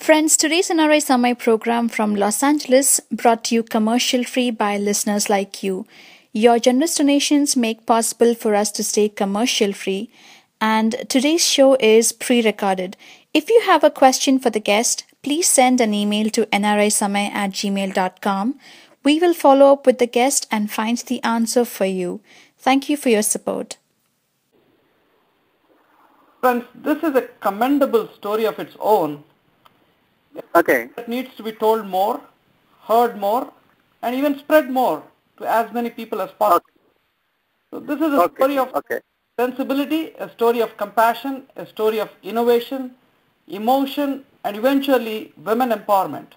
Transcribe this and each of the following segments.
Friends, today's NRI Samay program from Los Angeles brought to you commercial free by listeners like you. Your generous donations make possible for us to stay commercial free, and today's show is pre-recorded. If you have a question for the guest, please send an email to nrisamay@gmail.com. We will follow up with the guest and find the answer for you. Thank you for your support. Friends, this is a commendable story of its own. Okay. It needs to be told more, heard more, and even spread more to as many people as possible. Okay. So this is a story of sensibility, a story of compassion, a story of innovation, emotion, and eventually women empowerment.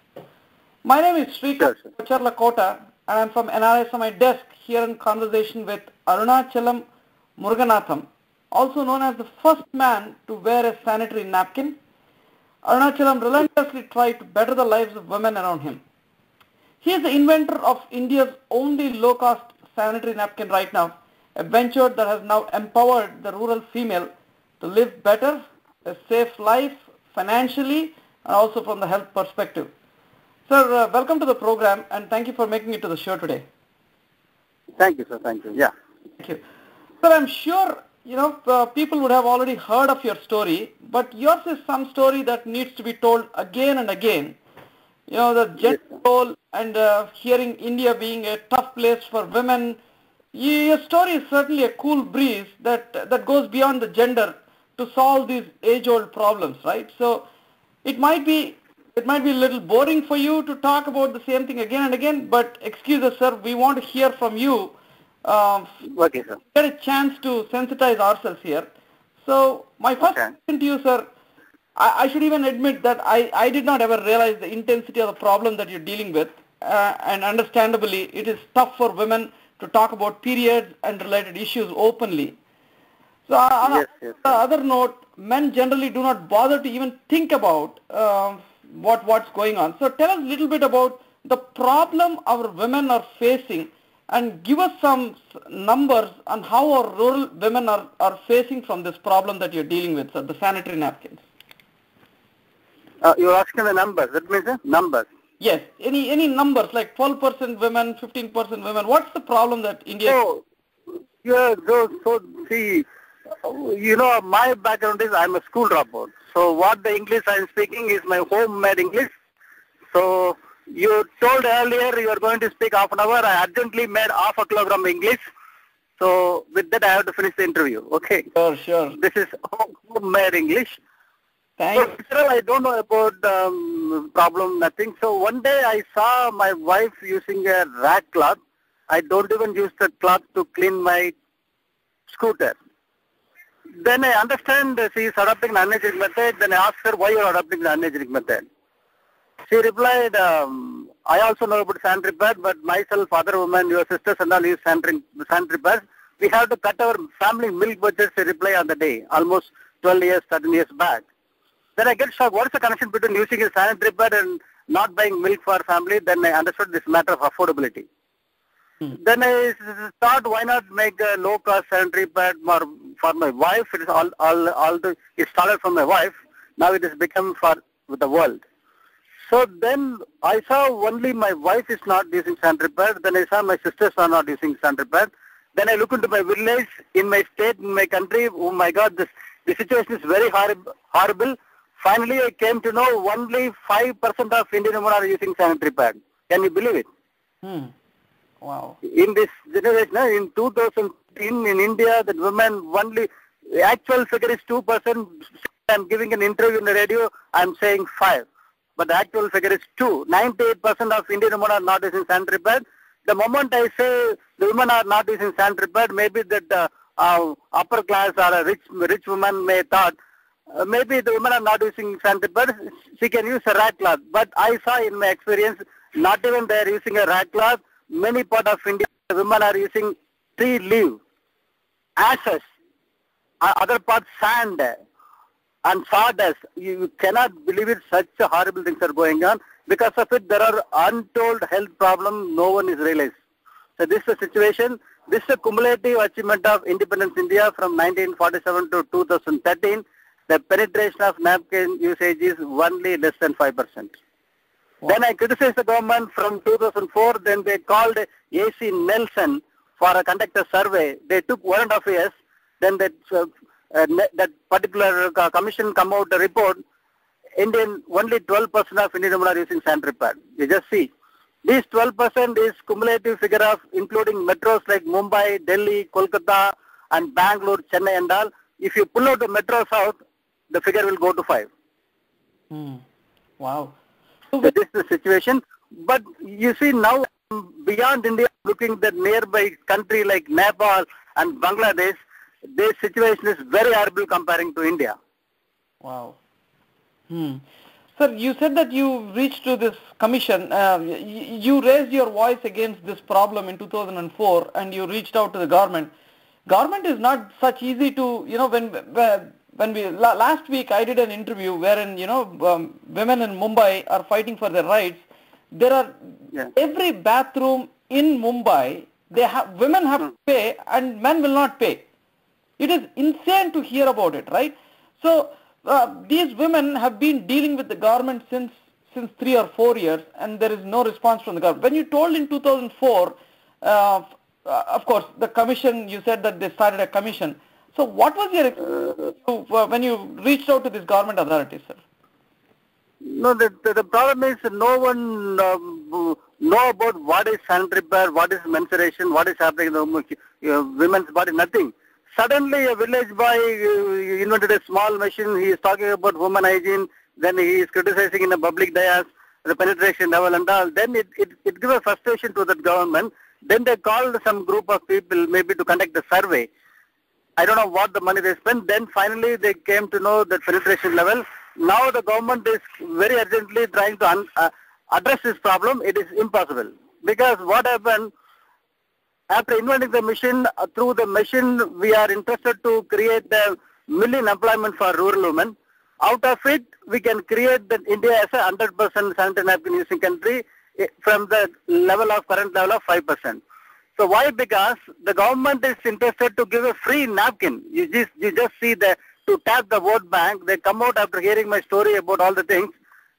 My name is Srikar Kocharlakota, and I'm from NRI Samay desk here in conversation with Arunachalam Muruganantham, also known as the first man to wear a sanitary napkin. Arunachalam relentlessly tried to better the lives of women around him. He is the inventor of India's only low-cost sanitary napkin right now, a venture that has now empowered the rural female to live better, a safe life, financially, and also from the health perspective. Sir, welcome to the program, and thank you for making it to the show today. Thank you, sir. Thank you. Yeah. Thank you. Sir, I'm sure people would have already heard of your story, but yours is some story that needs to be told again and again. The gender role and hearing India being a tough place for women. Your story is certainly a cool breeze that goes beyond the gender to solve these age-old problems, right? So it might be a little boring for you to talk about the same thing again and again, but excuse us, sir, we want to hear from you. Okay, sir. Get a chance to sensitize ourselves here. So my first question to you, sir, I should even admit that I did not ever realize the intensity of the problem that you're dealing with, and understandably it is tough for women to talk about periods and related issues openly. So on the other note, men generally do not bother to even think about what's going on. So tell us a little bit about the problem our women are facing, and give us some numbers on how our rural women are facing from this problem that you're dealing with, sir, the sanitary napkins. You're asking the numbers. That means numbers. Yes. Any numbers, like 12% women, 15% women. What's the problem that India... See, my background is I'm a school dropout. So what the English I'm speaking is my homemade English. So you told earlier you are going to speak half an hour. I urgently made half a kilogram English. So with that I have to finish the interview. Okay. Sure. This is homemade English. Thanks. So I don't know about problem, nothing. So one day I saw my wife using a rag cloth. I don't even use the cloth to clean my scooter. Then I understand she is adopting an unhygienic method. Then I asked her, why you are adopting the unhygienic method? She replied, I also know about sanitary pad, but myself, other women, your sisters and all use sanitary pads. We have to cut our family milk budget, she replied on the day, almost 12 years, 13 years back. Then I get shocked. What is the connection between using a sanitary pad and not buying milk for family? Then I understood this matter of affordability. Then I thought, why not make a low-cost sanitary pad for my wife? It is it started from my wife. Now it has become for the world. So then I saw only my wife is not using sanitary pad. Then I saw my sisters are not using sanitary pad. Then I look into my village, in my state, in my country. Oh my God, the situation is very horrible. Finally, I came to know only 5% of Indian women are using sanitary pad. Can you believe it? Wow. In this generation, in 2015, in India, the women only, the actual figure is 2%. I'm giving an interview in the radio, I'm saying 5%. But the actual figure is 2%. 98% of Indian women are not using sanitary pad. The moment I say the women are not using sanitary pad, maybe that upper class or a rich woman may thought, maybe the women are not using sanitary pad, she can use a rag cloth. But I saw in my experience, not even they are using a rag cloth. Many parts of India, women are using tree leaf, ashes, other parts sand and sawdust. You cannot believe it, such horrible things are going on. Because of it, there are untold health problems no one is realized. So this is the situation. This is a cumulative achievement of independence India from 1947 to 2013. the penetration of napkin usage is only less than 5%. Wow. Then I criticized the government from 2004. Then they called AC Nelson for a conduct a survey. They took 1.5 years. Then that particular commission come out a report. Only 12% of Indian women are using sanitary pad. You just see. This 12% is cumulative figure of including metros like Mumbai, Delhi, Kolkata, and Bangalore, Chennai and all. If you pull out the metros out, the figure will go to 5. Wow. So this is the situation. But you see now, beyond India, looking at the nearby country like Nepal and Bangladesh, this situation is very horrible comparing to India. Wow. Sir, you said that you reached to this commission. You raised your voice against this problem in 2004 and you reached out to the government. Government is not such easy to, last week I did an interview wherein, women in Mumbai are fighting for their rights. There are, every bathroom in Mumbai, women have to pay and men will not pay. It is insane to hear about it, right? So, these women have been dealing with the government since 3 or 4 years and there is no response from the government. When you told in 2004, of course, the commission, you said that they started a commission. So what was your experience when you reached out to these government authorities, sir? No, the problem is no one know about what is sanitary pad, what is menstruation, what is happening in the women's body, nothing. Suddenly a village boy invented a small machine, he is talking about women hygiene, then he is criticizing in a public dais the penetration level and all. Then it gives a frustration to the government. Then they called some group of people maybe to conduct a survey. I don't know what the money they spent. Then finally they came to know the penetration level. Now the government is very urgently trying to address this problem. It is impossible. Because what happened, after inventing the machine, through the machine we are interested to create a million employment for rural women. Out of it, we can create that India as a 100% sanitary napkin using country from the current level of 5%. So why? Because the government is interested to give a free napkin. You just see to tap the vote bank. They come out after hearing my story about all the things.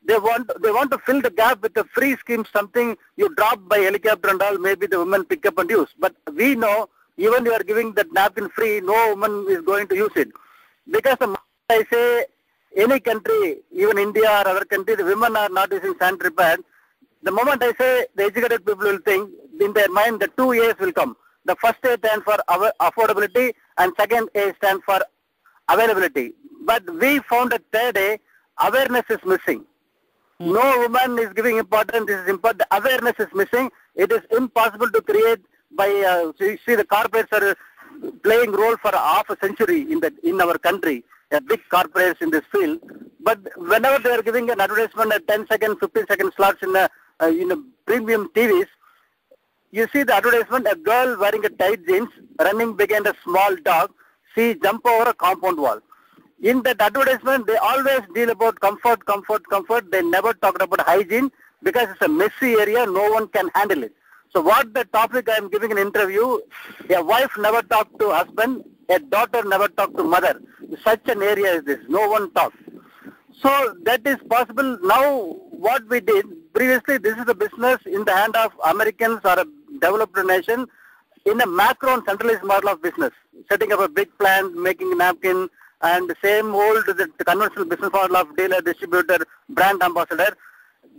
They want to fill the gap with a free scheme, something you drop by helicopter and all, maybe the women pick up and use. But we know, even you are giving that napkin free, no woman is going to use it. Because the moment I say any country, even India or other country, the women are not using sanitary pad, the moment I say, the educated people will think, in their mind, the 2 A's will come. The first A stands for affordability and second A stands for availability. But we found a third A, awareness is missing. No woman is giving importance, this is important. The awareness is missing. It is impossible to create by, you see the corporates are playing role for half a century in our country, big corporates in this field. But whenever they are giving an advertisement at 10-second, 15-second slots in premium TVs, you see the advertisement, a girl wearing a tight jeans, running behind a small dog, she jump over a compound wall. In that advertisement, they always deal about comfort. They never talked about hygiene because it's a messy area, no one can handle it. So what the topic I am giving an interview, a wife never talked to husband, a daughter never talked to mother. Such an area is this, no one talks. So that is possible. Now what we did, previously this is a business in the hand of Americans or a developed nation in a macro and centralized model of business. Setting up a big plant, making a napkin, and the same old the conventional business model of dealer, distributor, brand ambassador.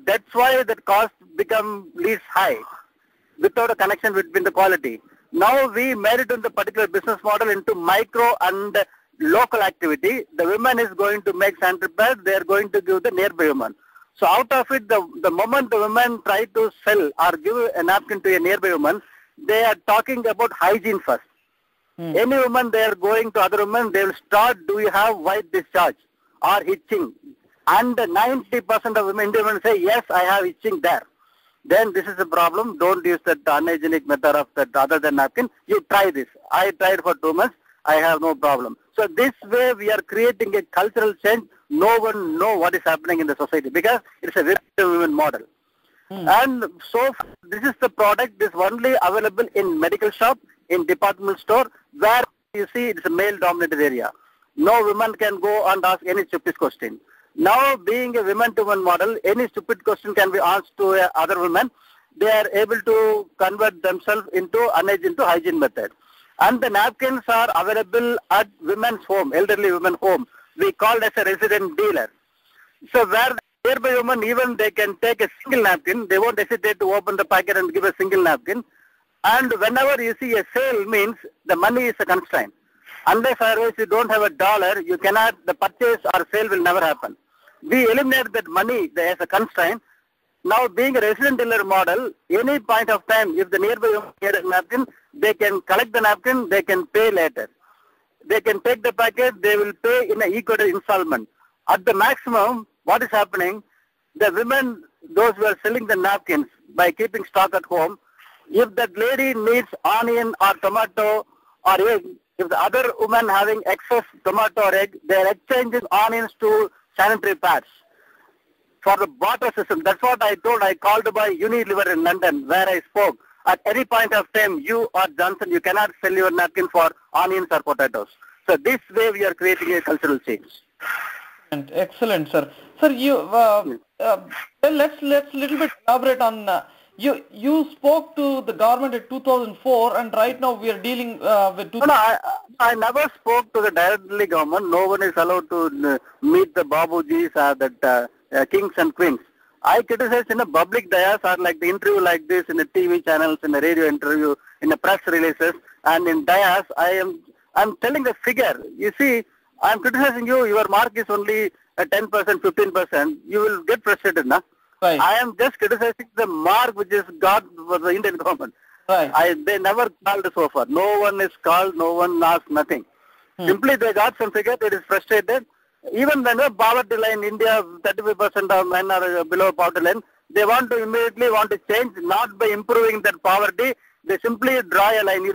That's why the cost become least high without a connection between the quality. Now we made it in the particular business model into micro and local activity. The women is going to make sanitary pads, they are going to give the nearby woman. So out of it, the moment the women try to sell or give a napkin to a nearby woman, they are talking about hygiene first. Any woman they are going to other women, they will start, do you have white discharge or itching? And 90% of women, Indian women say, yes, I have itching there. Then this is a problem. Don't use that unhygienic method of that other than napkin. You try this. I tried for 2 months. I have no problem. So this way we are creating a cultural change. No one knows what is happening in the society because it's a very women model. And so this is the product is only available in medical shop, in department store, where you see it's a male dominated area. No woman can go and ask any stupid question. Now, being a woman-to-woman model, any stupid question can be asked to other women. They are able to convert themselves into hygiene method. And the napkins are available at women's home, elderly women's home. We call it as a resident dealer. So where the nearby women, even they can take a single napkin, they won't hesitate to open the packet and give a single napkin. And whenever you see a sale, means the money is a constraint. Unless otherwise you don't have $1, you cannot, the purchase or sale will never happen. We eliminate that money as a constraint. Now, being a resident dealer model, any point of time, if the nearby woman needs a napkin, they can collect the napkin, they can pay later. They can take the packet, they will pay in an equal installment. At the maximum, what is happening, the women, those who are selling the napkins, by keeping stock at home, if that lady needs onion or tomato or egg, if the other woman having excess tomato or egg, they are exchanging onions to sanitary pads for the barter system. That's what I told. I called by Unilever in London, where I spoke. At any point of time, you or Johnson, you cannot sell your napkin for onions or potatoes. So this way we are creating a cultural change. Excellent, sir. Sir, let's little bit elaborate on. You spoke to the government in 2004, and right now we are dealing with. I never spoke to the directly government. No one is allowed to meet the Babujis or that kings and queens. I criticize in a public dais or like the interview like this in the TV channels, in the radio interview, in the press releases, and in dais. I'm telling the figure. You see, I'm criticizing you. Your mark is only 10%, 15%. You will get frustrated, na? Right. I am just criticizing the mark which is got for the Indian government. Right. They never called so far. No one is called, no one asked, nothing. Simply they got some figure, it is frustrated. Even when the poverty line, India, 35% of men are below poverty line, they want to immediately change, not by improving that poverty. They simply draw a line,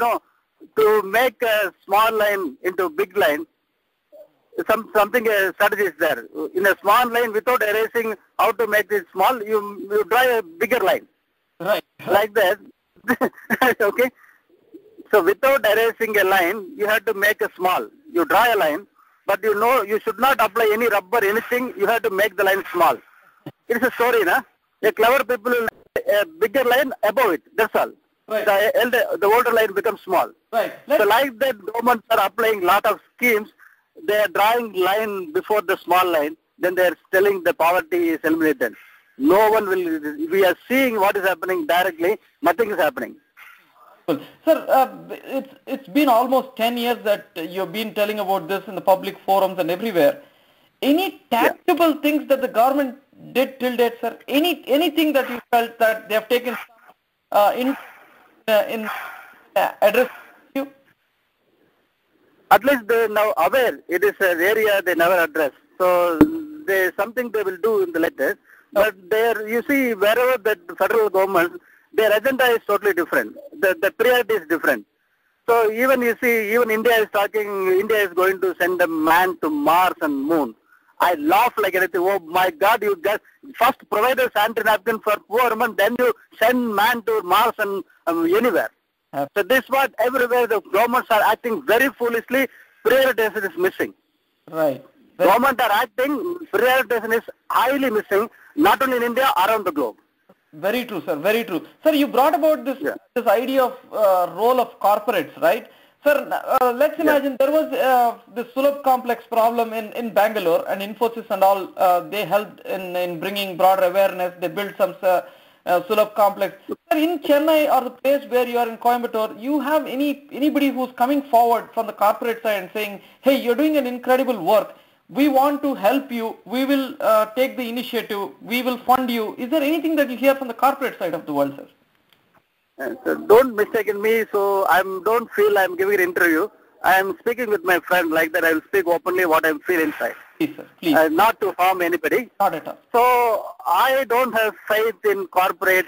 to make a small line into a big line. Something strategy is there. In a small line, without erasing how to make it small, you draw a bigger line. Right. Like that. Okay. So without erasing a line, you have to make a small. You draw a line, but you should not apply any rubber, anything. You have to make the line small. It's a story, na? A clever people will a bigger line above it. That's all. Right. The older line becomes small. Right. So like that, governments are applying lot of schemes. They are drawing line before the small line. Then they are telling the poverty is eliminated. No one will. We are seeing what is happening directly. Nothing is happening. Sir, it's been almost 10 years that you've been telling about this in the public forums and everywhere. Any tangible things that the government did till date, sir? Anything that you felt that they have taken in address you? At least they are now aware. It is an area they never address. So there is something they will do in the letter. But there, you see, wherever the federal government, their agenda is totally different. The priority is different. So even you see, even India is is going to send a man to Mars and Moon. I laugh like anything. Oh my God, you just first provide a sanitary napkin for poor women, then you send man to Mars and anywhere. So this what everywhere the governments are acting very foolishly. Prioritization is missing. Right. Government are acting, prioritization is highly missing, not only in India, around the globe. Very true, sir. Very true. Sir, you brought about this idea of role of corporates, right? Sir, let's imagine there was this Sulabh complex problem in Bangalore, and Infosys and all, they helped in bringing broader awareness. They built some Sulabh complex. Sir, in Chennai or the place where you are in Coimbatore, you have anybody who's coming forward from the corporate side and saying, hey, you're doing an incredible work. We want to help you. We will take the initiative. We will fund you. Is there anything that you hear from the corporate side of the world, sir? So don't mistake me. So don't feel I'm giving an interview. I am speaking with my friend like that. I will speak openly what I feel inside. Please, sir. Please. Not to harm anybody. Not at all. So I don't have faith in corporates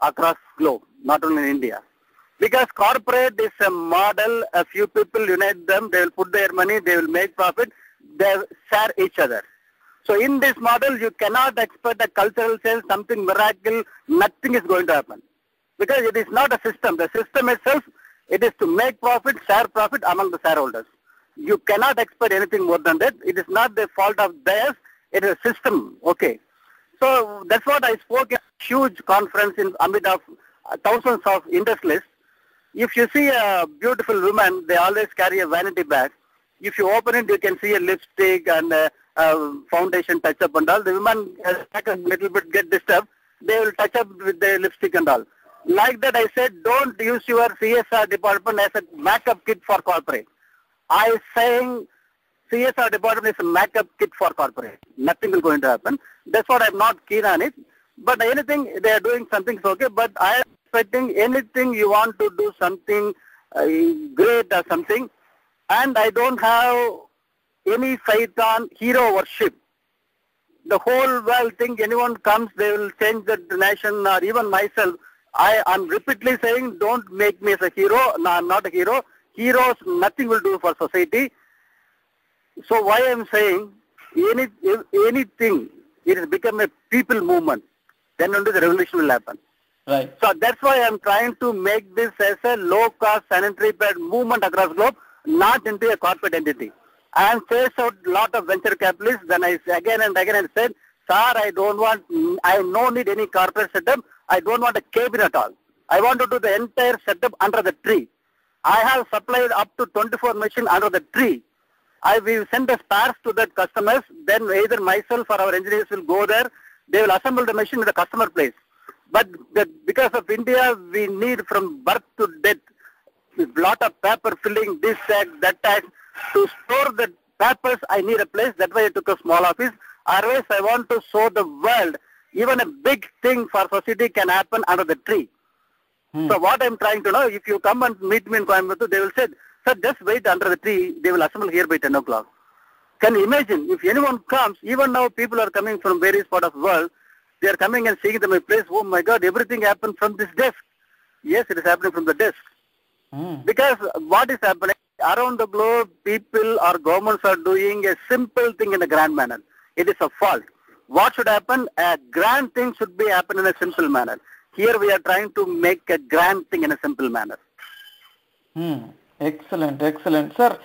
across globe, not only in India. Because corporate is a model. A few people unite them. They will put their money. They will make profit. They share each other. So in this model, you cannot expect a cultural change, something miracle, nothing is going to happen. Because it is not a system. The system itself, it is to make profit, share profit among the shareholders. You cannot expect anything more than that. It is not the fault of theirs. It is a system. Okay. So that's what I spoke at a huge conference in amid of thousands of industrialists. If you see a beautiful woman, they always carry a vanity bag. If you open it, you can see a lipstick and a foundation touch-up and all. The woman a little bit get disturbed. They will touch up with the lipstick and all. Like that, I said, don't use your CSR department as a makeup kit for corporate. I saying CSR department is a makeup kit for corporate. Nothing will going to happen. That's what I'm not keen on it. But anything, they are doing something is okay. But I am expecting anything you want to do something great or something. And I don't have any fight on hero worship. The whole world think anyone comes, they will change the nation or even myself. I am repeatedly saying, don't make me as a hero. No, I'm not a hero. Heroes, nothing will do for society. So why I'm saying, anything, it has become a people movement. Then only the revolution will happen. Right. So that's why I'm trying to make this as a low-cost sanitary pad movement across the globe, not into a corporate entity. I chase out a lot of venture capitalists. Then I again and again said, sir, I don't need any corporate setup. I don't want a cabin at all. I want to do the entire setup under the tree. I have supplied up to 24 machines under the tree. I will send the spares to the customers. Then either myself or our engineers will go there. They will assemble the machine in the customer place. But because of India, we need from birth to death a lot of paper filling, this tag, that tag. To store the papers, I need a place. That's why I took a small office. Otherwise, I want to show the world, even a big thing for society can happen under the tree. So what I'm trying to know, if you come and meet me in Coimbatore, they will say, sir, just wait under the tree. They will assemble here by 10 o'clock. Can you imagine, if anyone comes, even now people are coming from various parts of the world, they are coming and seeing my place. Oh my God, everything happened from this desk. Yes, it is happening from the desk. Because what is happening, around the globe, people or governments are doing a simple thing in a grand manner. It is a fault. What should happen? A grand thing should be happen in a simple manner. Here we are trying to make a grand thing in a simple manner. Excellent, excellent. Sir,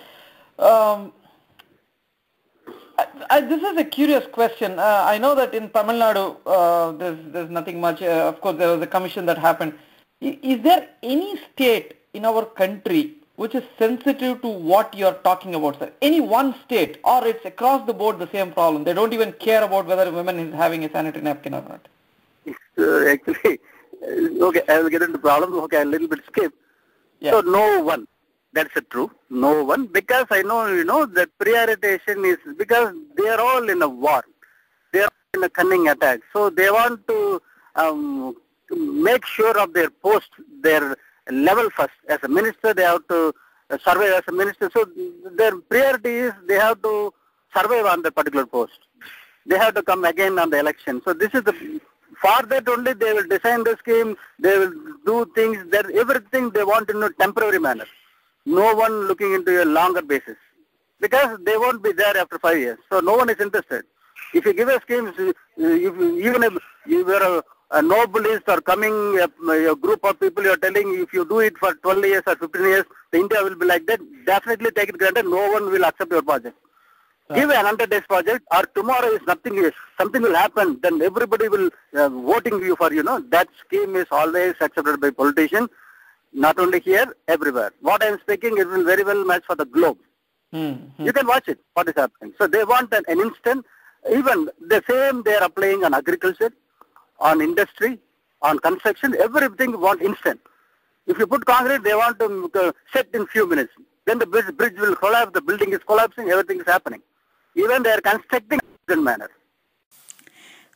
this is a curious question. I know that in Tamil Nadu, there's nothing much. Of course, there was a commission that happened. Is there any state in our country which is sensitive to what you're talking about, sir? Any one state, or it's across the board the same problem? They don't even care about whether a woman is having a sanitary napkin or not. Actually, okay, I will get into problems. Okay, a little bit skip. Yeah. So no one. That's true. No one. Because I know, that prioritization is because they are all in a war. They are in a cunning attack. So they want to make sure of their post, their level first. As a minister, they have to survive as a minister. So their priority is they have to survive on the particular post. They have to come again on the election. So this is for that only they will design the scheme, they will do things, that everything they want in a temporary manner. No one looking into a longer basis. Because they won't be there after 5 years. So no one is interested. If you give a scheme, even if you were a novelist or coming, a group of people, you are telling if you do it for 12 years or 15 years, the India will be like that. Definitely take it granted, no one will accept your project. Give an 100 days project, or tomorrow is something will happen, then everybody will voting you for, that scheme is always accepted by politicians, not only here, everywhere. What I am speaking is will very well match for the globe. You can watch it, what is happening. So they want an instant, even the same they are applying on agriculture, on industry, on construction, everything want instant. If you put concrete, they want to set in few minutes. Then the bridge will collapse, the building is collapsing, everything is happening. Even they are constructing in a different manner.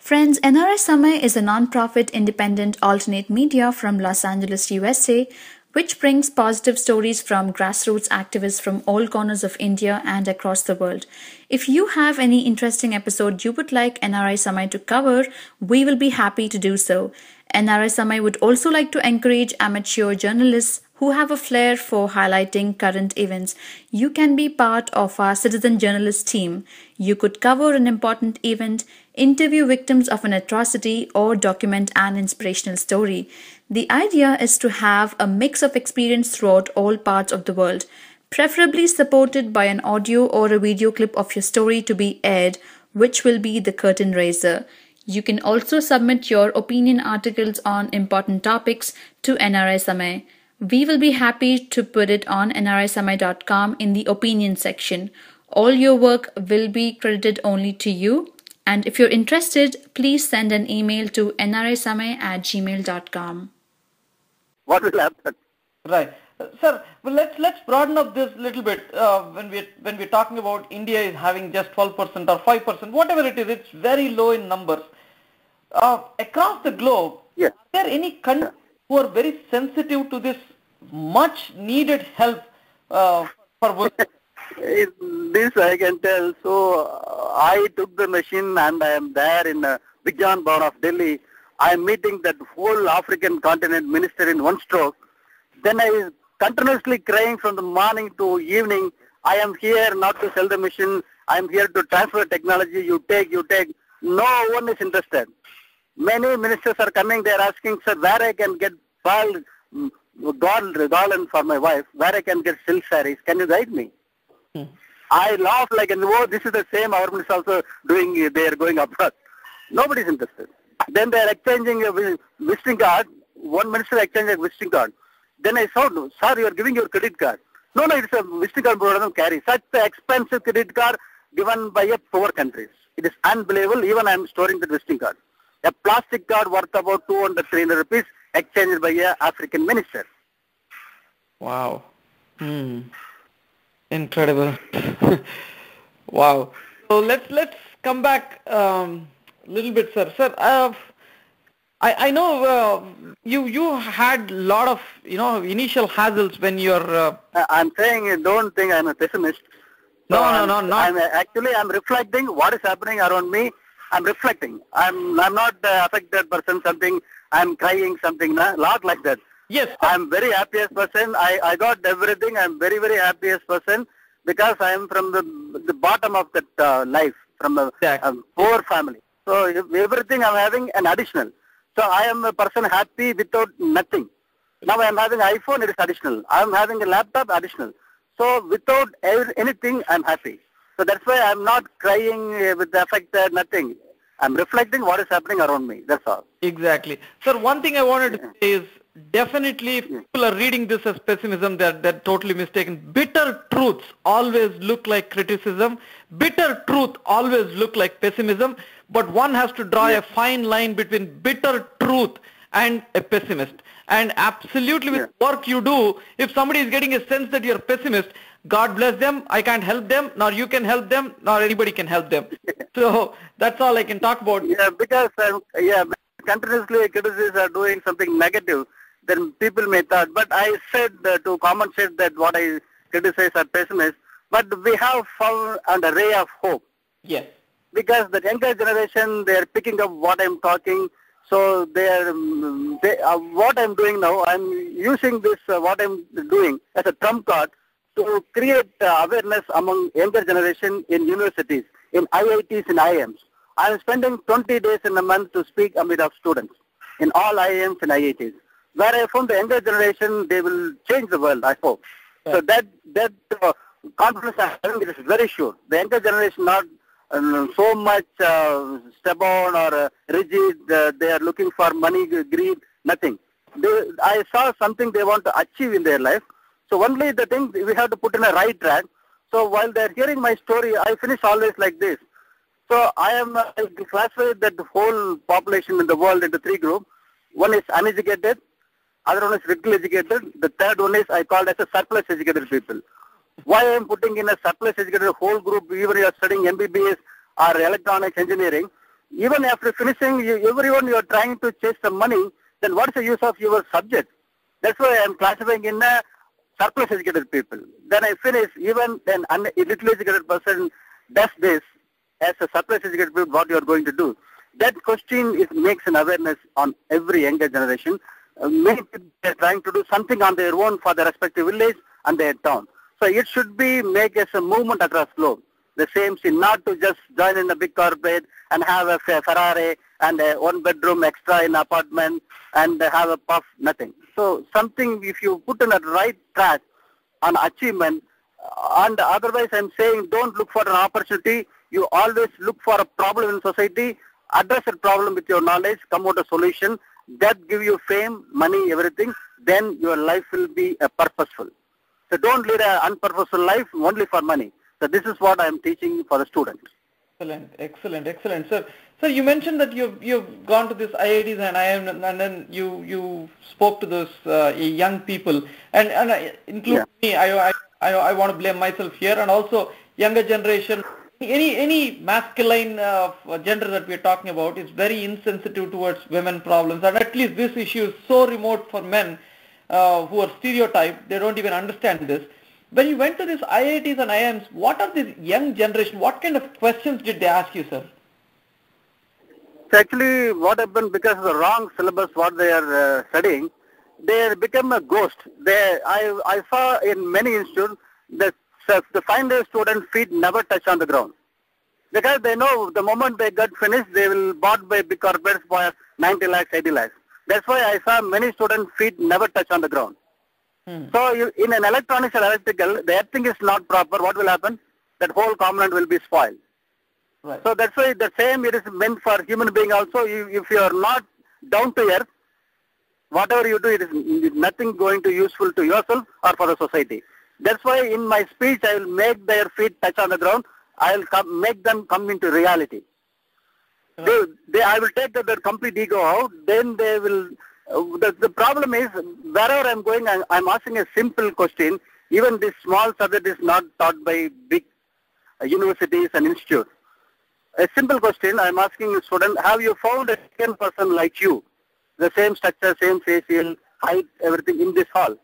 Friends, NRI Samay is a non-profit independent alternate media from Los Angeles, USA, which brings positive stories from grassroots activists from all corners of India and across the world. If you have any interesting episode you would like NRI Samay to cover, we will be happy to do so. NRI Samay would also like to encourage amateur journalists who have a flair for highlighting current events. You can be part of our citizen journalist team. You could cover an important event, interview victims of an atrocity, or document an inspirational story. The idea is to have a mix of experience throughout all parts of the world. preferably supported by an audio or a video clip of your story to be aired, which will be the curtain raiser. You can also submit your opinion articles on important topics to NRI Samay. We will be happy to put it on nrisamay.com in the opinion section. All your work will be credited only to you. And if you're interested, please send an email to nrisamay@gmail.com. What will happen? Right. Sir, well, let's broaden up this little bit. When we're talking about India is having just 12% or 5%, whatever it is, it's very low in numbers. Across the globe, Yes. are there any countries who are very sensitive to this much needed help for women? This I can tell. So I took the machine and I am there in Vigyan Bhavan of Delhi. I am meeting that whole African continent minister in one stroke. Then I was continuously crying from the morning to evening. I am here not to sell the machine. I am here to transfer technology. You take. No one is interested. Many ministers are coming. They are asking, sir, where I can get garland for my wife, where I can get silk sarees. Can you guide me? I laugh like, oh, this is the same our minister also doing. They are going abroad. Nobody is interested. Then they are exchanging a visiting card. One minister exchanged a visiting card. Then I saw, sir, you are giving your credit card. No, it's a visiting card program carry. Such an expensive credit card given by a poor countries. It is unbelievable. Even I am storing the visiting card. A plastic card worth about 200, 300 rupees exchanged by a African minister. Wow. Incredible. Wow. So let's come back a little bit, sir. Sir, I know you had a lot of initial hassles when you're. I'm saying don't think I'm a pessimist. So No, not. I'm reflecting what is happening around me. I'm reflecting. I'm not affected person. Something I'm crying. Something not like that. Yes. I'm very happiest person. I got everything. I'm very happiest person because I am from the bottom of that life, from a poor family. So everything I'm having an additional. So I am a person happy without nothing. Now I am having iPhone, it is additional. I am having a laptop, additional. So without anything, I am happy. So that's why I am not crying with the effect, nothing. I am reflecting what is happening around me. That's all. Exactly. Sir, one thing I wanted to say is definitely if people are reading this as pessimism, they're totally mistaken. Bitter truths always look like criticism. Bitter truth always look like pessimism. But one has to draw a fine line between bitter truth and a pessimist. And absolutely with work you do, if somebody is getting a sense that you're a pessimist, God bless them, I can't help them, nor you can help them, nor anybody can help them. So that's all I can talk about. Yeah, because continuously critics are doing something negative, then people may thought. But I said to compensate that what I criticize are pessimists, but we have found a ray of hope. Yes. Because the younger generation, they are picking up what I'm talking. So what I'm doing now, I'm using this, what I'm doing as a trump card to create awareness among younger generation in universities, in IITs and IIMs. I'm spending 20 days in a month to speak amid of students in all IIMs and IITs. Where I found the younger generation, they will change the world, I hope. Yeah. So that confidence I have is very sure. The younger generation not so much stubborn or rigid. They are looking for money, greed, nothing. I saw something they want to achieve in their life. So only the thing we have to put in a right track. So while they are hearing my story, I finish always like this. So I classify that the whole population in the world into three groups. One is uneducated, other one is little educated, the third one is I call as a surplus educated people. Why I am putting in a surplus educated whole group, even you are studying MBBS or electronics engineering, even after finishing, everyone you are trying to chase some money, then what is the use of your subject? That's why I am classifying in a surplus educated people. Then I finish, even an little educated person does this as a surplus educated people, what you are going to do. That question makes an awareness on every younger generation. Many people are trying to do something on their own for their respective village and their town. So it should be make as a movement across globe. The same thing, not to just join in a big corporate and have a Ferrari and a one bedroom extra in apartment and have a puff, nothing. So something, if you put in a right track on achievement, And otherwise, I'm saying don't look for an opportunity. You always look for a problem in society, address that problem with your knowledge, come out a solution. That give you fame, money, everything. Then your life will be purposeful. So don't lead an unpurposeful life only for money. So this is what I'm teaching for the students. Excellent. So you mentioned that you've gone to this IITs and then you spoke to those young people and including me. I want to blame myself here, and also younger generation. Any masculine gender that we're talking about is very insensitive towards women problems, and at least this issue is so remote for men who are stereotyped. They don't even understand this. When you went to these IITs and IIMs, what are this young generation? What kind of questions did they ask you, sir? Actually, what happened because of the wrong syllabus, what they are studying, they become a ghost. I saw in many institutes that the final year student feet never touch on the ground. Because they know the moment they get finished, they will bought by big corporates for 90 lakhs, 80 lakhs. That's why I saw many students' feet never touch on the ground. So in an electronics or electrical, the earthing is not proper. What will happen? That whole component will be spoiled. Right. So that's why the same it is meant for human being also. If you are not down to earth, whatever you do, it is nothing going to useful to yourself or for the society. That's why in my speech I will make their feet touch on the ground. I will make them come into reality. Right. I will take their complete ego out. Then they will. The problem is wherever I'm going, I'm asking a simple question. Even this small subject is not taught by big universities and institutes. A simple question I'm asking a student: have you found a second person like you? The same structure, same facial, height, everything in this hall?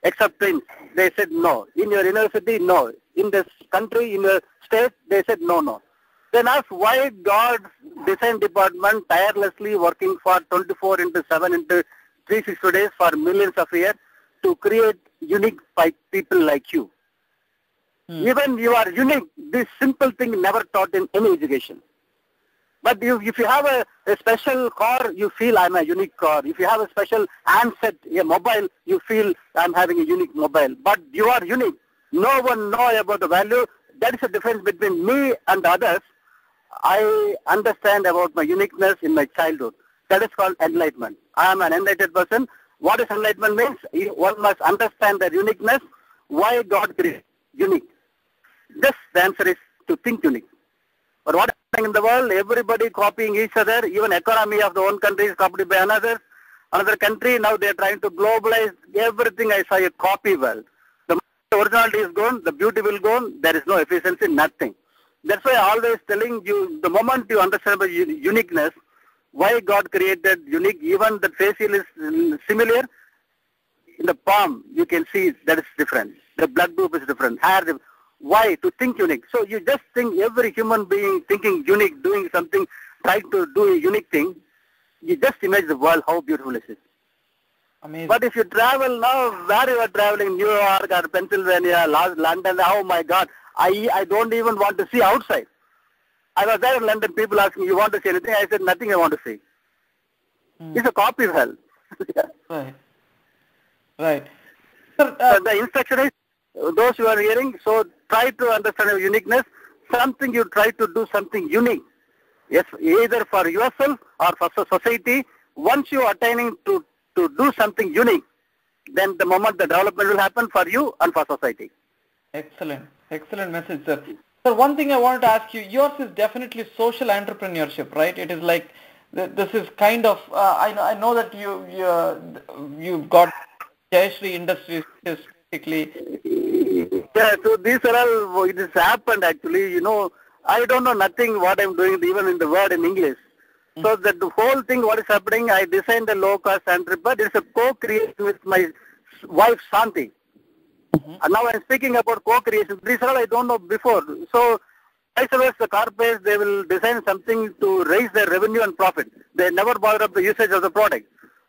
Except twins. They said no. In your university, no. In this country, in your state, they said no. Then ask why God's design department tirelessly working for 24 into 7 into 360 days for millions of years to create unique people like you. Even you are unique. This simple thing never taught in any education. But if you have a special car, you feel I'm a unique car. If you have a special handset, a mobile, you feel I'm having a unique mobile. But you are unique. No one knows about the value. That is the difference between me and others. I understand about my uniqueness in my childhood. That is called enlightenment. I am an enlightened person. What is enlightenment means? One must understand their uniqueness. Why God created unique? Just the answer is to think unique. But what is happening in the world? Everybody copying each other. Even economy of the one country is copied by another country. Now they are trying to globalize everything. I saw a copy world. The originality is gone. The beauty will go on. There is no efficiency, nothing. That's why I always telling you, the moment you understand about uniqueness, why God created unique, even the facial is similar, in the palm you can see that is different. The blood group is different, hair. Why? To think unique. So you just think every human being thinking unique, doing something, trying to do a unique thing, you just imagine the world, how beautiful it is. Amazing. But if you travel now, where you are traveling, New York or Pennsylvania, London, oh my God, I don't even want to see outside. I was there in London, people asking, you want to see anything? I said, nothing I want to see. It's a copy of hell. Right. So the instruction is, those who are hearing, so try to understand your uniqueness, something you try to do something unique. Yes, either for yourself or for society. Once you are attaining to do something unique, then the moment the development will happen for you and for society. Excellent message, sir. Sir, one thing I wanted to ask you, yours is definitely social entrepreneurship, right? It is like, this is kind of, I know that you've got Jayashree Industries, basically. Yeah, so these are all, it has happened actually, I don't know nothing what I'm doing even in the word in English. So that the whole thing what is happening, I designed a low-cost entrepreneur. It's a co-creation with my wife Shanti. And now I'm speaking about co-creation. These are all I don't know before. So, I suggest the corporates, they will design something to raise their revenue and profit. They never bother up the usage of the product.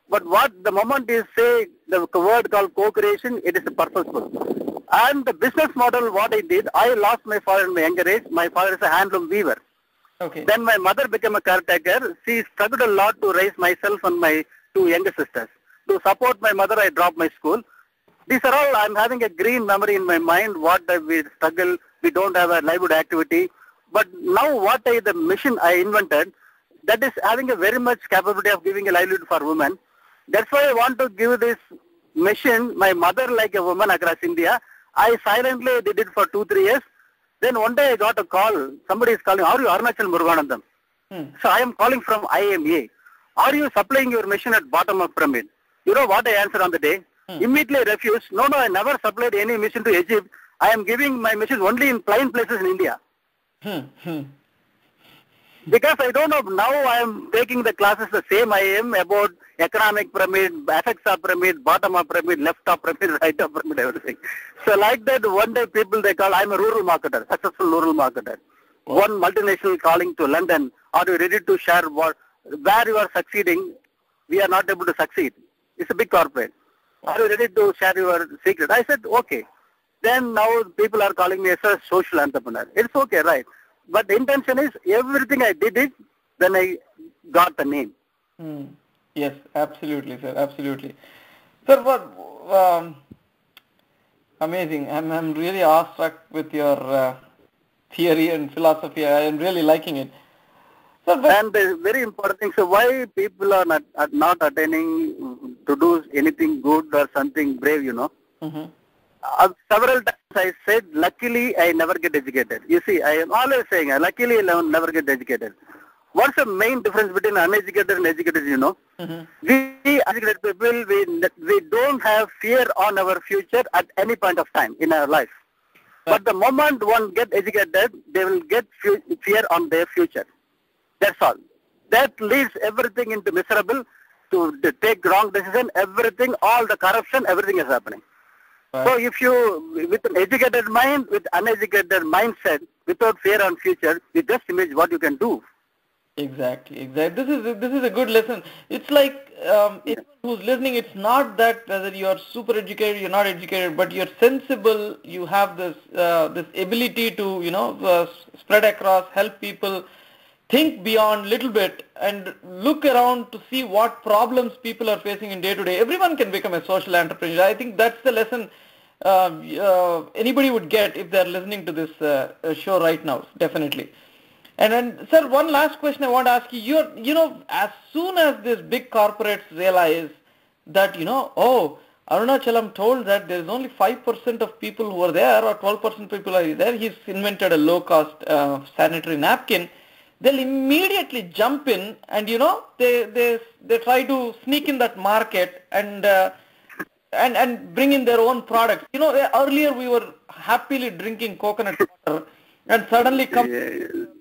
But the moment you say the word called co-creation, it is purposeful. And the business model, what I did, I lost my father in my younger age. My father is a handloom weaver. Okay. Then my mother became a caretaker. She struggled a lot to raise myself and my two younger sisters. To support my mother, I dropped my school. These are all, I'm having a green memory in my mind, what we struggle, we don't have a livelihood activity. But now the machine I invented, that is having a very much capability of giving a livelihood for women. That's why I want to give this machine, my mother like a woman across India. I silently did it for 2-3 years. Then one day I got a call, somebody is calling, are you Arunachalam Muruganantham? So I am calling from IMA. Are you supplying your machine at bottom of pyramid? You know what I answered on the day? Immediately refused. No, I never supplied any machine to Egypt. I am giving my machine only in plain places in India. Because I don't know, now I am taking the classes the same I am about economic pyramid, effects of pyramid, bottom of pyramid, left of pyramid, right of pyramid, everything. So like that, one day people they call, I am a rural marketer, successful rural marketer. One multinational calling to London, are you ready to share where you are succeeding? We are not able to succeed. It's a big corporate. Are you ready to share your secret? I said, okay. Then now people are calling me as a social entrepreneur. It's okay, right? But the intention is everything I did it, then I got the name. Yes, absolutely, sir. Absolutely. Sir, what amazing. I'm really awestruck with your theory and philosophy. I am really liking it. Sir, and the very important thing, so why people are not attaining to do anything good or something brave, you know. Several times I said, luckily I never get educated. You see, I am always saying, luckily I never get educated. What's the main difference between uneducated and educated, you know? We educated people, we don't have fear on our future at any point of time in our life. But the moment one gets educated, they will get fear on their future. That's all. That leads everything into miserable, to take wrong decision, everything, all the corruption, everything is happening. So if you, with an educated mind, with uneducated mindset, without fear on future, you just imagine what you can do. Exactly. This is a good lesson. It's like anyone who's listening, it's not that whether you're super educated, you're not educated, but you're sensible, you have this ability to, spread across, help people, think beyond little bit and look around to see what problems people are facing in day to day. Everyone can become a social entrepreneur. I think that's the lesson anybody would get if they're listening to this show right now, definitely. And then, sir, one last question I want to ask you. As soon as these big corporates realize that, Arunachalam told that there is only 5% of people who are there or 12% people are there, he's invented a low-cost sanitary napkin, they'll immediately jump in and, they try to sneak in that market and bring in their own products. Earlier we were happily drinking coconut water and suddenly come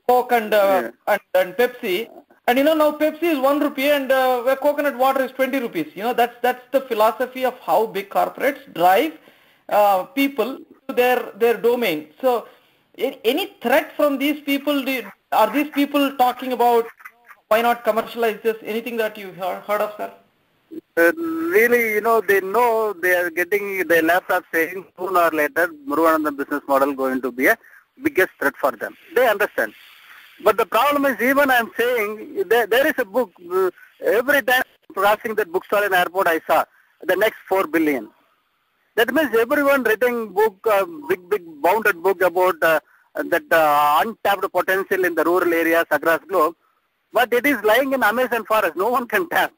Coke and Pepsi. And now Pepsi is 1 rupee and where coconut water is 20 rupees. That's the philosophy of how big corporates drive people to their domain. So any threat from these people? Are these people talking about why not commercialize this? Anything that you've heard of, sir? Really, they know they are getting their laptop saying sooner or later Muruganantham business model going to be a biggest threat for them. They understand. But the problem is, even I'm saying, there is a book, every time crossing that bookstore in airport I saw, the next 4 billion. That means everyone writing book, big bounded book about that untapped potential in the rural areas across globe, but it is lying in Amazon forest, no one can tap.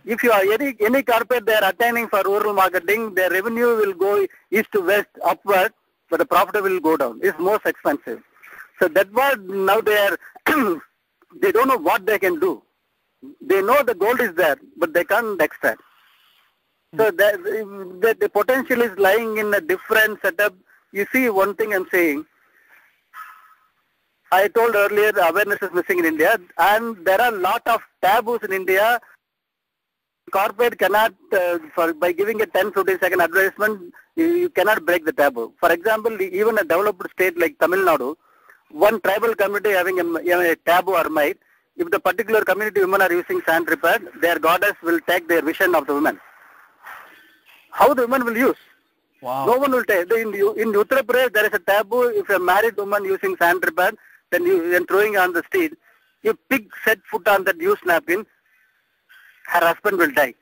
If you are any corporate they are attaining for rural marketing, their revenue will go east to west, upward, but the profit will go down. It's most expensive. So that's why now they are, they don't know what they can do. They know the gold is there, but they can't extract. So the potential is lying in a different setup. You see, one thing I'm saying, I told earlier the awareness is missing in India, and there are a lot of taboos in India. Corporate cannot, by giving a 10-15 second advertisement, you cannot break the taboo. For example, even a developed state like Tamil Nadu, one tribal community having a taboo or might, if the particular community women are using sanitary pad, their goddess will take their vision of the women. How the women will use? Wow. No one will take. In Uttar Pradesh, there is a taboo. If a married woman using sanitary pad, then throwing on the street, if pig set foot on that used napkin, her husband will die.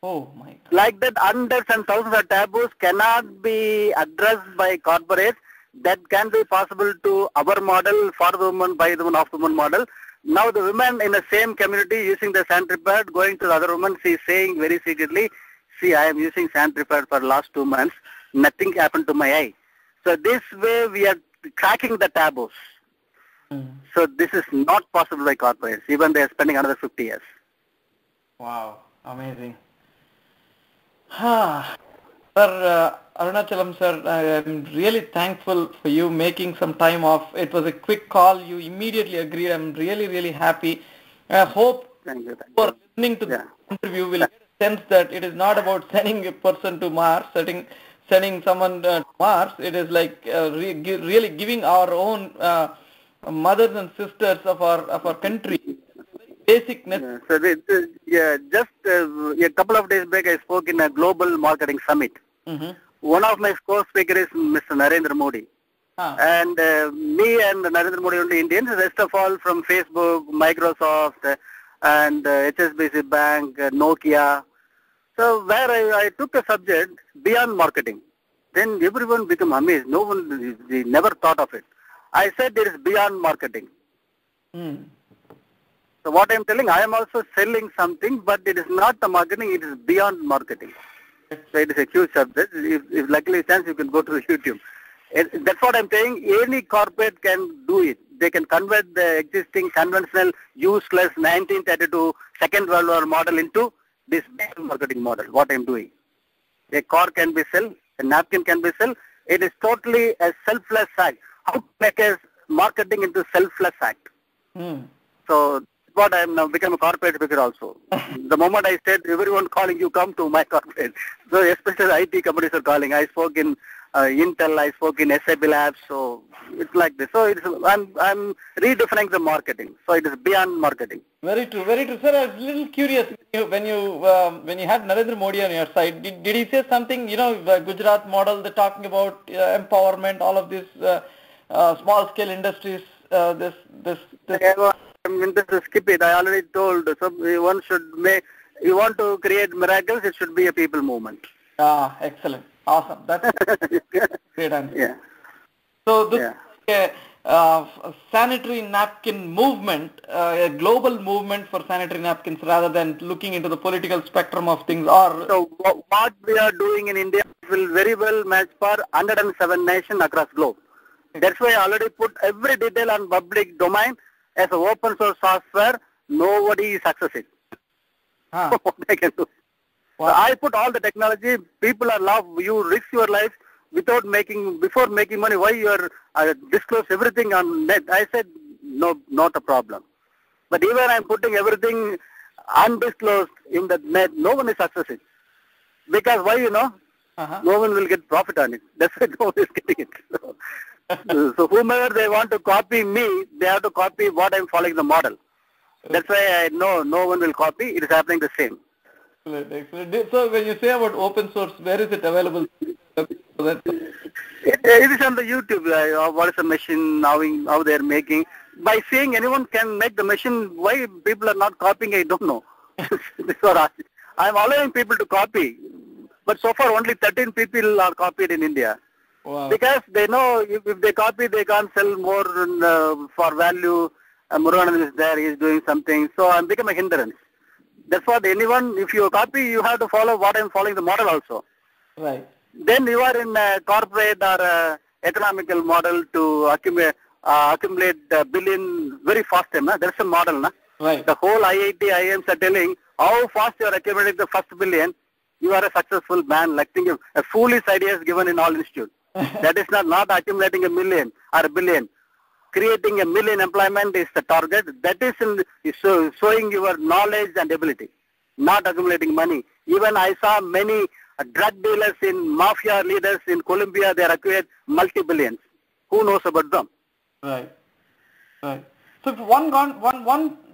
Oh my God. Like that, hundreds and thousands of taboos cannot be addressed by corporates. That can be possible to our model, for the woman, by the woman, of the woman model. Now the women in the same community using the sanitary pad, going to the other woman, she is saying very secretly, see, I am using sanitary pad for the last 2 months. Nothing happened to my eye. So this way we are cracking the taboos. So this is not possible by corporates, even they are spending another 50 years. Wow, amazing. Sir, Arunachalam sir, I am really thankful for you making some time off. It was a quick call. You immediately agreed. I'm really, really happy. I hope for listening to the interview will get a sense that it is not about sending a person to Mars, sending someone to Mars. It is like really giving our own mothers and sisters of our country basic necessities. So just a couple of days back, I spoke in a global marketing summit. One of my co-speakers is Mr. Narendra Modi. And me and Narendra Modi only Indians, the rest of all from Facebook, Microsoft, and HSBC Bank, Nokia. So where I took a subject beyond marketing, then everyone became amazed. No one, they never thought of it. I said it is beyond marketing. So what I am telling, I am also selling something, but it is not the marketing, it is beyond marketing. So it is a huge subject. If luckily chance, you can go to YouTube. That's what I am saying. Any corporate can do it. They can convert the existing conventional, useless 1932 Second World War model into this beyond marketing model. What I am doing. A car can be sold, a napkin can be sold. It is totally a selfless act. How to make a marketing into selfless act? So what I am now become a corporate speaker also. The moment I said, everyone calling you, come to my corporate. So especially IT companies are calling. I spoke in Intel, I spoke in SAP Labs. So it's like this. So I'm redefining the marketing. So it is beyond marketing. Very true, very true. Sir, I was a little curious when you had Narendra Modi on your side. Did he say something? You know, the Gujarat model. They're talking about empowerment, all of this small scale industries. I'm going to skip it. I already told. So one should make. You want to create miracles, it should be a people movement. Excellent. Awesome. That's great answer. Yeah. So this sanitary napkin movement, a global movement for sanitary napkins rather than looking into the political spectrum of things. So what we are doing in India will very well match for 107 nations across globe. That's why I already put every detail on public domain as an open source software. Nobody is accessing. What I can do. Wow. So I put all the technology. People are love. You risk your life before making money. Why you are disclose everything on net? I said no, not a problem. But even I'm putting everything undisclosed in the net. No one is accessing. Because why, no one will get profit on it. That's why no one is getting it. So whomever they want to copy me, they have to copy what I'm following the model. That's why I know no one will copy. It is happening the same. Excellent. So when you say about open source, where is it available? It is on the YouTube. What is the machine, how they are making. By seeing anyone can make the machine, why people are not copying, I don't know. I am allowing people to copy. But so far only 13 people are copied in India. Wow. Because they know if they copy, they can't sell more for value. Muruganantham is there, he is doing something. So I'm become a hindrance. That's what anyone, if you copy, you have to follow what I'm following the model also. Right. Then you are in a corporate or economical model to accumulate billion very fast. That's a model. Na? Right. The whole IIT, IIMs are telling how fast you are accumulating the first billion. You are a successful man. Like think of a foolish idea is given in all institutes. That is not accumulating a million or a billion. Creating a million employment is the target. That is showing your knowledge and ability, not accumulating money. Even I saw many drug dealers in mafia leaders in Colombia, they are acquired multi-billions. Who knows about them? Right. Right. So if one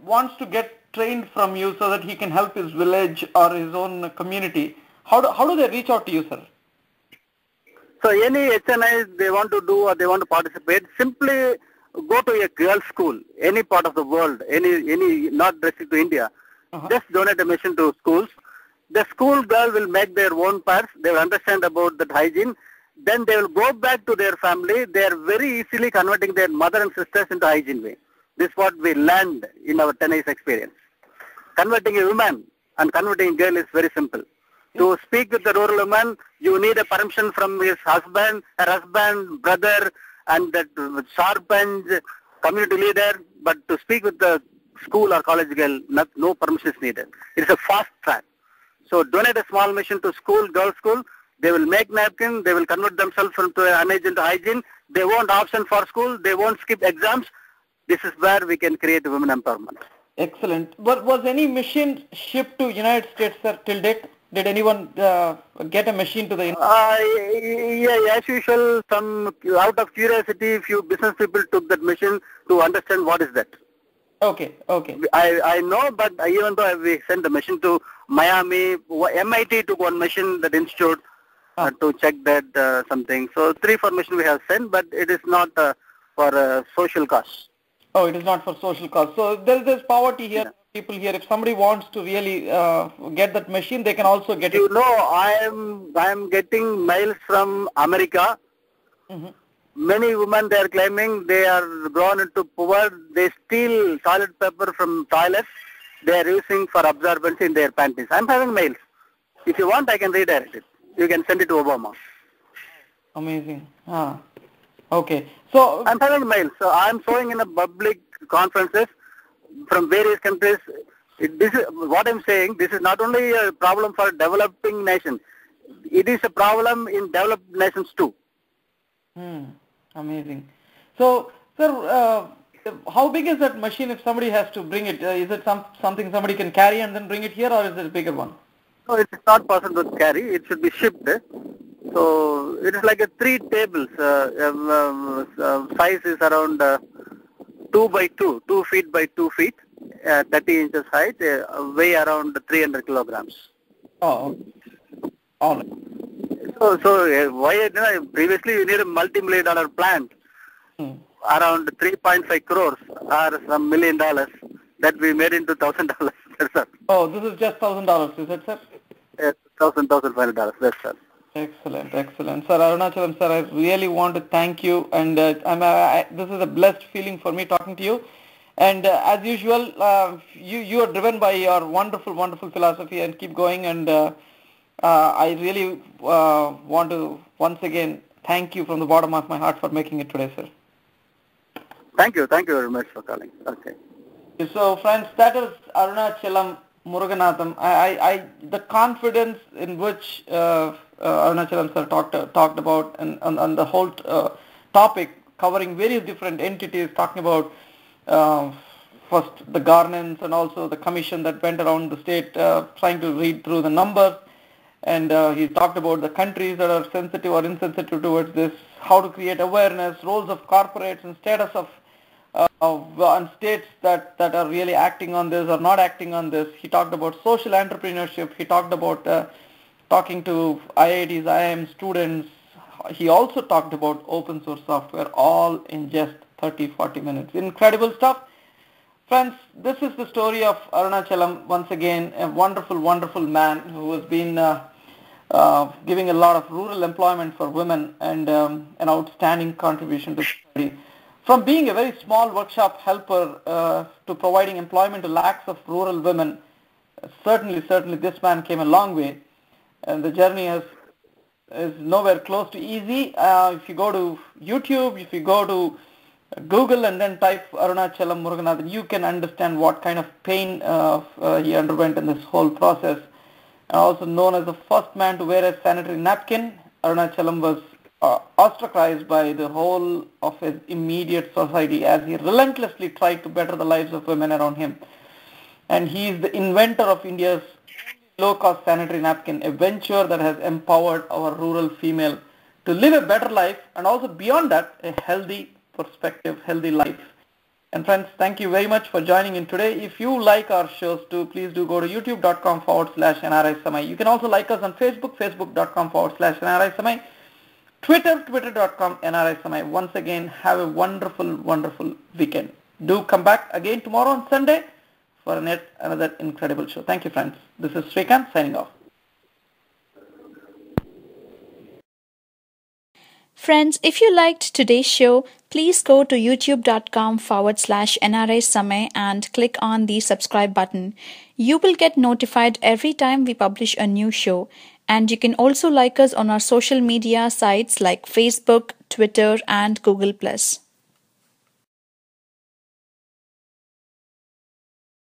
wants to get trained from you so that he can help his village or his own community, how do they reach out to you, sir? So any HNI they want to do or they want to participate, simply go to a girls' school, any part of the world, any not restricted to India. Just donate a mission to schools. The school girl will make their own purse. They will understand about that hygiene. Then they will go back to their family. They are very easily converting their mother and sisters into hygiene way. This is what we learned in our 10 years experience. Converting a woman and converting a girl is very simple. To speak with the rural woman, you need a permission from his husband, her husband, brother, and that sarpanch, community leader. But to speak with the school or college girl, no permission is needed. It is a fast track. So donate a small machine to school, girls' school. They will make napkins. They will convert themselves from unhygiene to hygiene. They won't option for school. They won't skip exams. This is where we can create women empowerment. Excellent. Was any machine shipped to United States, sir, till date? Did anyone get a machine to the yeah, as usual, some out of curiosity, few business people took that machine to understand what is that. Okay. I know, but even though we sent the machine to Miami, MIT took one machine, that institute, to check that something. So 3-4 machines we have sent, but it is not for social cause. Oh, it is not for social cause. So there's poverty here. Yeah. People here, if somebody wants to really get that machine, they can also get it. You know, I am getting mails from America. Mm-hmm. Many women, they are claiming they are grown into poor. They steal toilet paper from toilets. They are using for absorbency in their panties. I am having mails. If you want, I can redirect it. You can send it to Obama. Amazing. Okay. So I am having mails. So I am showing in a public conferences from various countries. This is what I'm saying. This is not only a problem for developing nations. It is a problem in developed nations too. Amazing. So, sir, how big is that machine if somebody has to bring it? Is it something somebody can carry and then bring it here, or is it a bigger one? No, it's not possible to carry. It should be shipped. So it is like a 3 tables. Size is around 2 by 2, 2 feet by 2 feet, 30 inches height, weigh around 300 kilograms. Oh, all right. So why previously you need a multi-million dollar plant, around 3.5 crores or some $1 million that we made into $1,000. Yes, sir. Oh, this is just $1,000, is it, sir? Yes, $1,500. Yes, sir. Excellent. Sir Arunachalam, sir, I really want to thank you, and this is a blessed feeling for me talking to you. And as usual, you are driven by your wonderful philosophy, and keep going. And I really want to once again thank you from the bottom of my heart for making it today, sir. Thank you very much for calling. Okay. So, friends, that is Arunachalam Muruganantham. The confidence in which Arunachalam sir talked about, and on the whole topic, covering various different entities, talking about first the governance and also the commission that went around the state, trying to read through the numbers, and he talked about the countries that are sensitive or insensitive towards this, how to create awareness, roles of corporates and status of on states that are really acting on this or not acting on this. He talked about social entrepreneurship. He talked about talking to IITs, IIM students. He also talked about open source software, all in just 30-40 minutes. Incredible stuff. Friends, this is the story of Arunachalam. Once again, a wonderful man who has been giving a lot of rural employment for women, and an outstanding contribution to society. From being a very small workshop helper to providing employment to lakhs of rural women, certainly this man came a long way, and the journey is nowhere close to easy. If you go to YouTube, if you go to Google and then type Arunachalam Muruganantham, you can understand what kind of pain he underwent in this whole process. Also known as the first man to wear a sanitary napkin, Arunachalam was ostracized by the whole of his immediate society as he relentlessly tried to better the lives of women around him. And he is the inventor of India's low-cost sanitary napkin, a venture that has empowered our rural female to live a better life, and also beyond that, a healthy perspective, healthy life. And friends, thank you very much for joining in today. If you like our shows too, please do go to youtube.com/NRI Samay. You can also like us on Facebook, facebook.com/NRI Samay. Twitter.com NRI Samay. Once again, have a wonderful weekend. Do come back again tomorrow on Sunday for another incredible show. Thank you, friends. This is Srikanth signing off. Friends, if you liked today's show, please go to youtube.com/NRI Samay and click on the subscribe button. You will get notified every time we publish a new show. And you can also like us on our social media sites like Facebook, Twitter, and Google+.